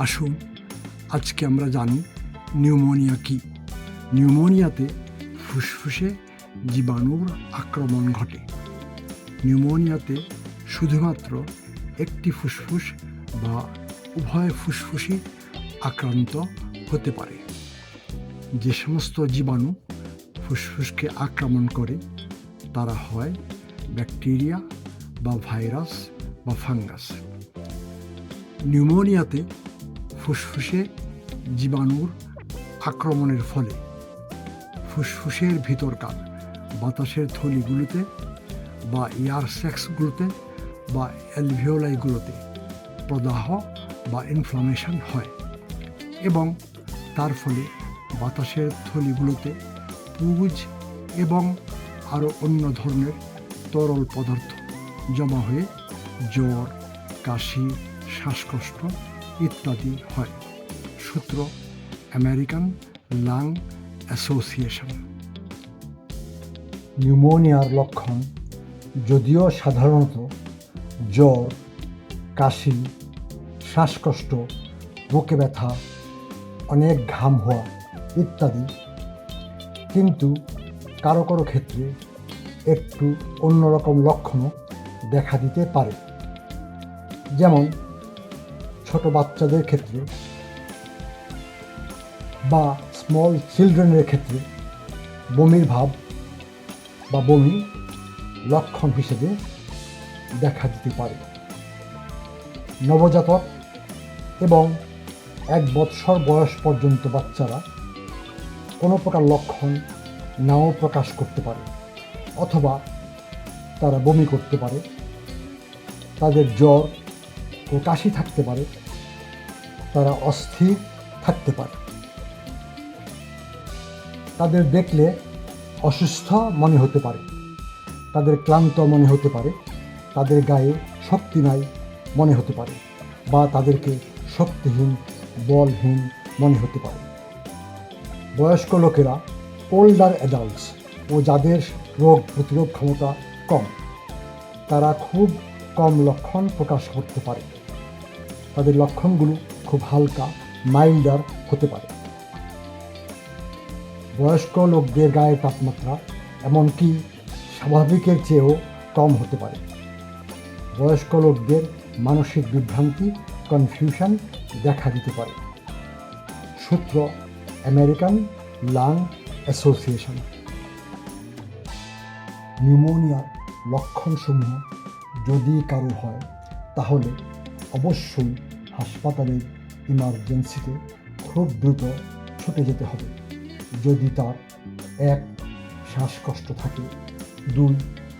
আসুন আজকে আমরা জানি নিউমোনিয়া কী। নিউমোনিয়াতে ফুসফুসে জীবাণুর আক্রমণ ঘটে। নিউমোনিয়াতে শুধুমাত্র একটি ফুসফুস বা উভয় ফুসফুসই আক্রান্ত হতে পারে। যে সমস্ত জীবাণু ফুসফুসকে আক্রমণ করে তারা হয় ব্যাকটেরিয়া বা ভাইরাস বা ফাঙ্গাস। নিউমোনিয়াতে ফুসফুসে জীবাণুর আক্রমণের ফলে ফুসফুসের ভিতরকার বাতাসের থলিগুলোতে বা এয়ার স্যাক্সগুলোতে বা অ্যালভিওলাইগুলোতে প্রদাহ বা ইনফ্লামেশন হয় এবং তার ফলে বাতাসের থলিগুলোতে পুজ এবং আরও অন্য ধরনের তরল পদার্থ জমা হয়ে জ্বর, কাশি, শ্বাসকষ্ট ইত্যাদি হয়। সূত্র আমেরিকান লাং অ্যাসোসিয়েশন। নিউমোনিয়ার লক্ষণ যদিও সাধারণত জ্বর, কাশি, শ্বাসকষ্ট, বুকে ব্যথা, অনেক ঘাম হওয়া ইত্যাদি, কিন্তু কারো কারো ক্ষেত্রে একটু অন্যরকম লক্ষণও দেখা দিতে পারে। যেমন ছোট বাচ্চাদের ক্ষেত্রে বা স্মল চিলড্রেনের ক্ষেত্রে বমির ভাব বা বমি লক্ষণ হিসেবে দেখা দিতে পারে। নবজাতক এবং 1 বৎসর বয়স পর্যন্ত বাচ্চারা কোনো প্রকার লক্ষণ নাও প্রকাশ করতে পারে, অথবা তারা বমি করতে পারে, তাদের জ্বর ও কাশি থাকতে পারে, তারা অস্থির থাকতে পারে, তাদের দেখলে অসুস্থ মনে হতে পারে, তাদের ক্লান্ত মনে হতে পারে, তাদের গায়ে শক্তি নাই মনে হতে পারে, বা তাদেরকে শক্তিহীন, বলহীন মনে হতে পারে। বয়স্ক লোকেরা, ওল্ডার অ্যাডাল্টস ও যাদের রোগ প্রতিরোধ ক্ষমতা কম, তারা খুব কম লক্ষণ প্রকাশ করতে পারে। তাদের লক্ষণগুলো খুব হালকা, মাইল্ডার হতে পারে। বয়স্ক লোকদের গায়ের তাপমাত্রা এমনকি স্বাভাবিকের চেয়েও কম হতে পারে। বয়স্ক লোকদের মানসিক বিভ্রান্তি, কনফিউশন দেখা দিতে পারে। সূত্র আমেরিকান লাং অ্যাসোসিয়েশন। নিউমোনিয়ার লক্ষণসমূহ যদি কারো হয় তাহলে অবশ্যই হাসপাতালের ইমার্জেন্সিতে খুব দ্রুত ছুটে যেতে হবে। যদি তার 1 শ্বাসকষ্ট থাকে, 2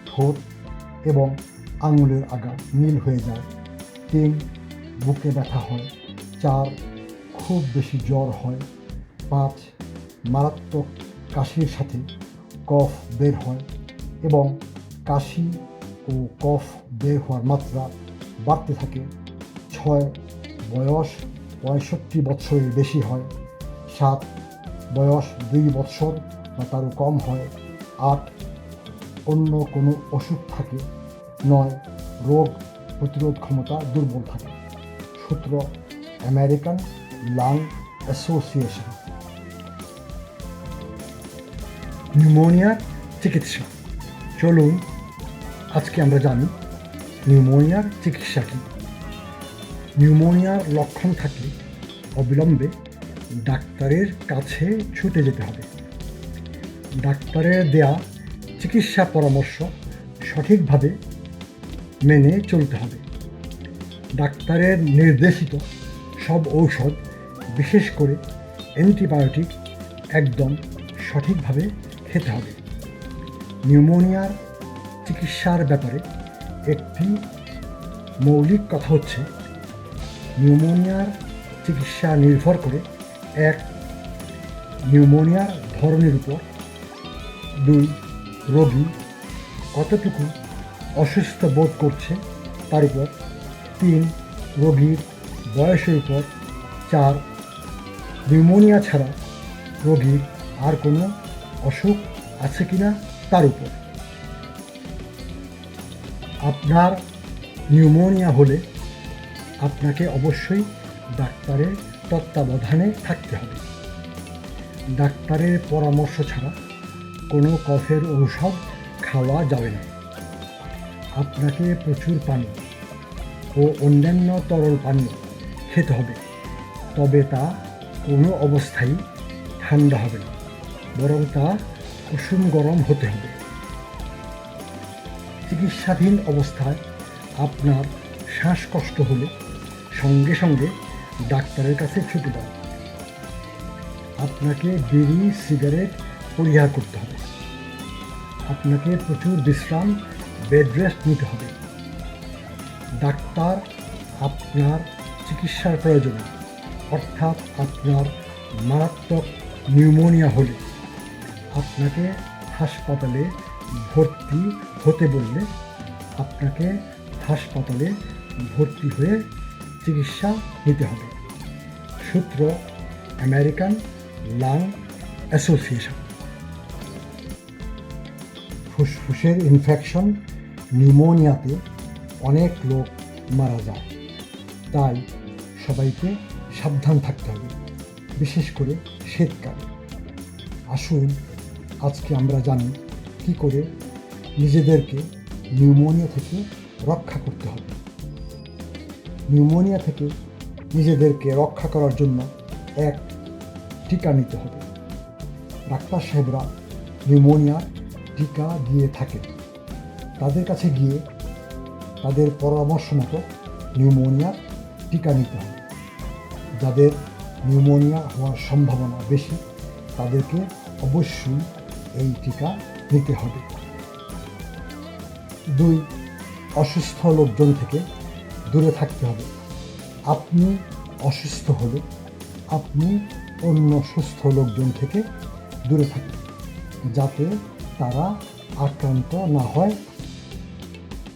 ঠোঁট এবং আঙুলের আগা নীল হয়ে যায়, 3 বুকে ব্যথা হয়, 4 খুব বেশি জ্বর হয়, 5 মারাত্মক কাশির সাথে কফ বের হয় এবং কাশি ও কফ বের হওয়ার মাত্রা বাড়তে থাকে, 6 বয়স 65 বছরের বেশি হয়, 7 বয়স 2 বছর বা তারও কম হয়, 8 অন্য কোনো অসুখ থাকে, 9 রোগ প্রতিরোধ ক্ষমতা দুর্বল থাকে। সূত্র আমেরিকান লাং অ্যাসোসিয়েশন। নিউমোনিয়ার চিকিৎসা। চলুন আজকে আমরা জানি নিউমোনিয়ার চিকিৎসা কী। নিউমোনিয়ার লক্ষণ থাকলে অবিলম্বে ডাক্তারের কাছে ছুটে যেতে হবে। ডাক্তারের দেয়া চিকিৎসা পরামর্শ সঠিকভাবে মেনে চলতে হবে। ডাক্তারের নির্দেশিত সব ঔষধ, বিশেষ করে অ্যান্টিবায়োটিক, একদম সঠিকভাবে খেতে হবে। নিউমোনিয়ার চিকিৎসার ব্যাপারে একটি মৌলিক কথা হচ্ছে, নিউমোনিয়ার চিকিৎসা নির্ভর করে 1 নিউমোনিয়ার ধরনের উপর, 2 রোগী কতটুকু অসুস্থ বোধ করছে তার উপর, 3 রোগীর বয়সের উপর, 4 নিউমোনিয়া ছাড়া রোগীর আর কোনো অসুখ আছে কিনা তার উপর। আপনার নিউমোনিয়া হলে আপনাকে অবশ্যই ডাক্তারের তত্ত্বাবধানে থাকতে হবে। ডাক্তারের পরামর্শ ছাড়া কোনো কফের ঔষধ খাওয়া যাবে না। আপনাকে প্রচুর পানি ও অন্যান্য তরল পানীয় খেতে হবে, তবে তা কোনো অবস্থায় ঠান্ডা হবে না, বরং তা কুসুম গরম হতে হবে। চিকিৎসাধীন অবস্থায় আপনার শ্বাসকষ্ট হলে সঙ্গে সঙ্গে ডাক্তারের কাছে ছুটে যান। আপনাকে বিড়ি সিগারেট পরিহার করতে হবে। আপনাকে প্রচুর বিশ্রাম, বেড রেস্ট নিতে হবে। ডাক্তার আপনার চিকিৎসার প্রয়োজনে, অর্থাৎ আপনার মারাত্মক নিউমোনিয়া হলে আপনাকে হাসপাতালে ভর্তি হতে বললে আপনাকে হাসপাতালে ভর্তি হয়ে চিকিৎসা নিতে হবে। সূত্র আমেরিকান লাং অ্যাসোসিয়েশন। ফুসফুসের ইনফেকশন, নিউমোনিয়াতে অনেক লোক মারা যায়, তাই সবাইকে সাবধান থাকতে হবে, বিশেষ করে শীতকালে। আসুন আজকে আমরা জানি কী করে নিজেদেরকে নিউমোনিয়া থেকে রক্ষা করতে হবে। নিউমোনিয়া থেকে নিজেদেরকে রক্ষা করার জন্য এক টিকা নিতে হবে। ডাক্তার সাহেবরা নিউমোনিয়ার টিকা দিয়ে থাকেন। তাদের কাছে গিয়ে তাদের পরামর্শ মতো নিউমোনিয়ার টিকা নিতে হবে। যাদের নিউমোনিয়া হওয়ার সম্ভাবনা বেশি তাদেরকে অবশ্যই এই টিকা নিতে হবে। 2, অসুস্থ লোকজন থেকে দূরে থাকতে হবে। আপনি অসুস্থ হলে আপনি অন্য সুস্থ লোকজন থেকে দূরে থাকুন, যাতে তারা আক্রান্ত না হয়।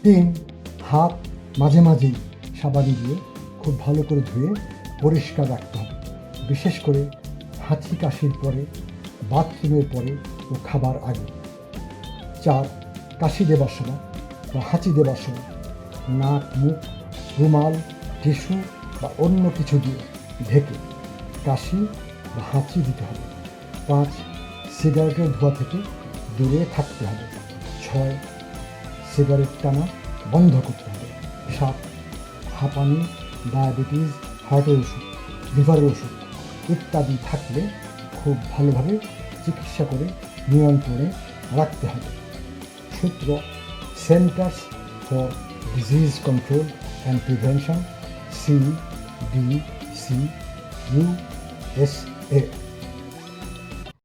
3, হাত মাঝে মাঝেই সাবান দিয়ে খুব ভালো করে ধুয়ে পরিষ্কার রাখতে হবে, বিশেষ করে হাঁচি কাশির পরে, বাথরুমের পরে ও খাবার আগে। 4, কাশি দেবার সময় বা হাঁচি দেবার সময় নাক, মুখ রুমাল, টিস্যু বা অন্য কিছু দিয়ে ঢেকে কাশি বা হাঁচি দিতে হবে। 5, সিগারেটের ধোঁয়া থেকে দূরে থাকতে হবে। 6, সিগারেট টানা বন্ধ করতে হবে। 7, হাঁপানি, ডায়াবেটিস, হার্টের ওষুধ, লিভারের ওষুধ ইত্যাদি থাকলে খুব ভালোভাবে চিকিৎসা করে নিয়ন্ত্রণে রাখতে হবে। সূত্র centers for disease control and prevention, CDC USA।